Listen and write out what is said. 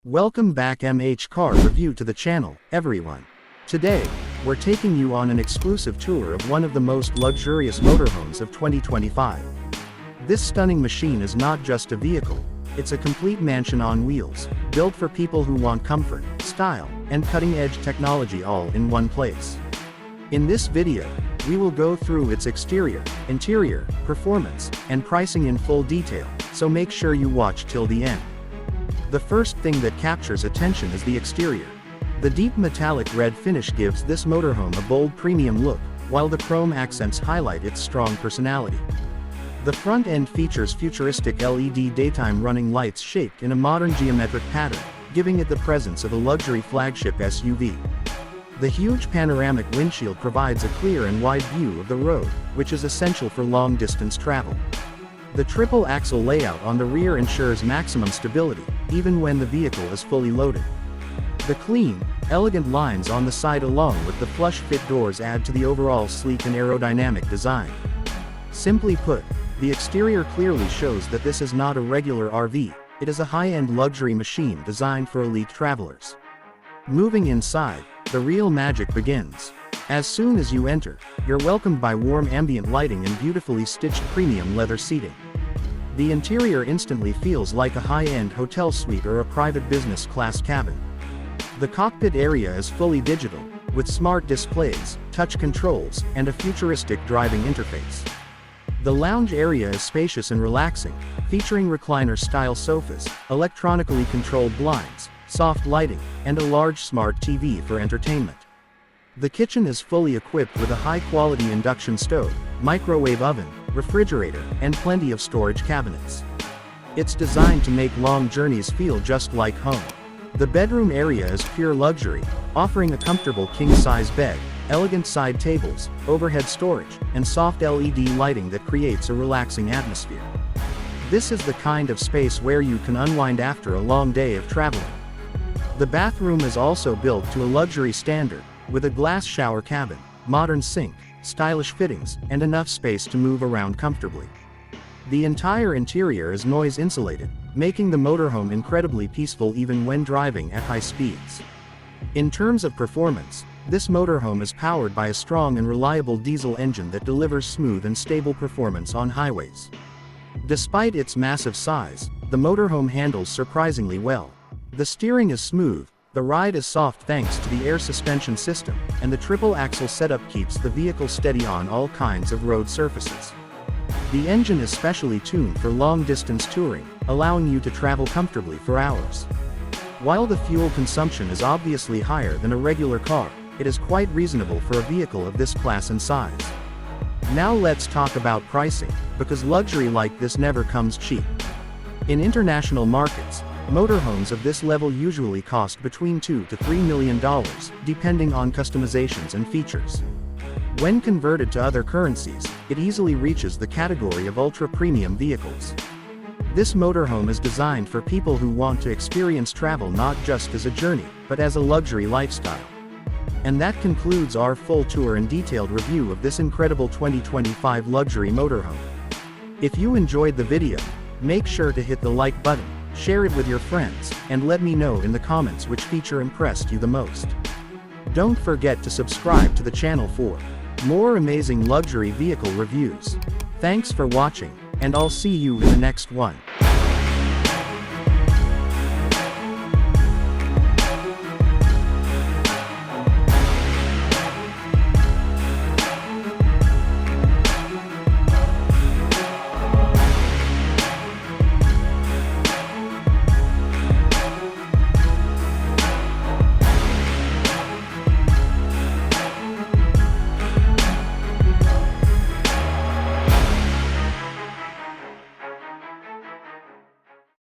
Welcome back MH Car Review to the channel, everyone. Today, we're taking you on an exclusive tour of one of the most luxurious motorhomes of 2025. This stunning machine is not just a vehicle, it's a complete mansion on wheels, built for people who want comfort, style, and cutting-edge technology all in one place. In this video, we will go through its exterior, interior, performance, and pricing in full detail, so make sure you watch till the end. The first thing that captures attention is the exterior. The deep metallic red finish gives this motorhome a bold premium look, while the chrome accents highlight its strong personality. The front end features futuristic LED daytime running lights shaped in a modern geometric pattern, giving it the presence of a luxury flagship SUV. The huge panoramic windshield provides a clear and wide view of the road, which is essential for long-distance travel. The triple-axle layout on the rear ensures maximum stability, even when the vehicle is fully loaded. The clean, elegant lines on the side along with the flush-fit doors add to the overall sleek and aerodynamic design. Simply put, the exterior clearly shows that this is not a regular RV, it is a high-end luxury machine designed for elite travelers. Moving inside, the real magic begins. As soon as you enter, you're welcomed by warm ambient lighting and beautifully stitched premium leather seating. The interior instantly feels like a high-end hotel suite or a private business class cabin. The cockpit area is fully digital, with smart displays, touch controls, and a futuristic driving interface. The lounge area is spacious and relaxing, featuring recliner-style sofas, electronically controlled blinds, soft lighting, and a large smart TV for entertainment. The kitchen is fully equipped with a high-quality induction stove, microwave oven, refrigerator, and plenty of storage cabinets. It's designed to make long journeys feel just like home. The bedroom area is pure luxury, offering a comfortable king-size bed, elegant side tables, overhead storage, and soft LED lighting that creates a relaxing atmosphere. This is the kind of space where you can unwind after a long day of traveling. The bathroom is also built to a luxury standard, with a glass shower cabin, modern sink, stylish fittings, and enough space to move around comfortably. The entire interior is noise insulated, making the motorhome incredibly peaceful even when driving at high speeds. In terms of performance, this motorhome is powered by a strong and reliable diesel engine that delivers smooth and stable performance on highways. Despite its massive size, the motorhome handles surprisingly well. The steering is smooth, the ride is soft thanks to the air suspension system, and the triple-axle setup keeps the vehicle steady on all kinds of road surfaces. The engine is specially tuned for long-distance touring, allowing you to travel comfortably for hours. While the fuel consumption is obviously higher than a regular car, it is quite reasonable for a vehicle of this class and size. Now let's talk about pricing, because luxury like this never comes cheap. In international markets, motorhomes of this level usually cost between $2 to $3 million, depending on customizations and features. When converted to other currencies, it easily reaches the category of ultra-premium vehicles. This motorhome is designed for people who want to experience travel not just as a journey, but as a luxury lifestyle. And that concludes our full tour and detailed review of this incredible 2025 luxury motorhome. If you enjoyed the video, make sure to hit the like button, share it with your friends, and let me know in the comments which feature impressed you the most. Don't forget to subscribe to the channel for more amazing luxury vehicle reviews. Thanks for watching, and I'll see you in the next one.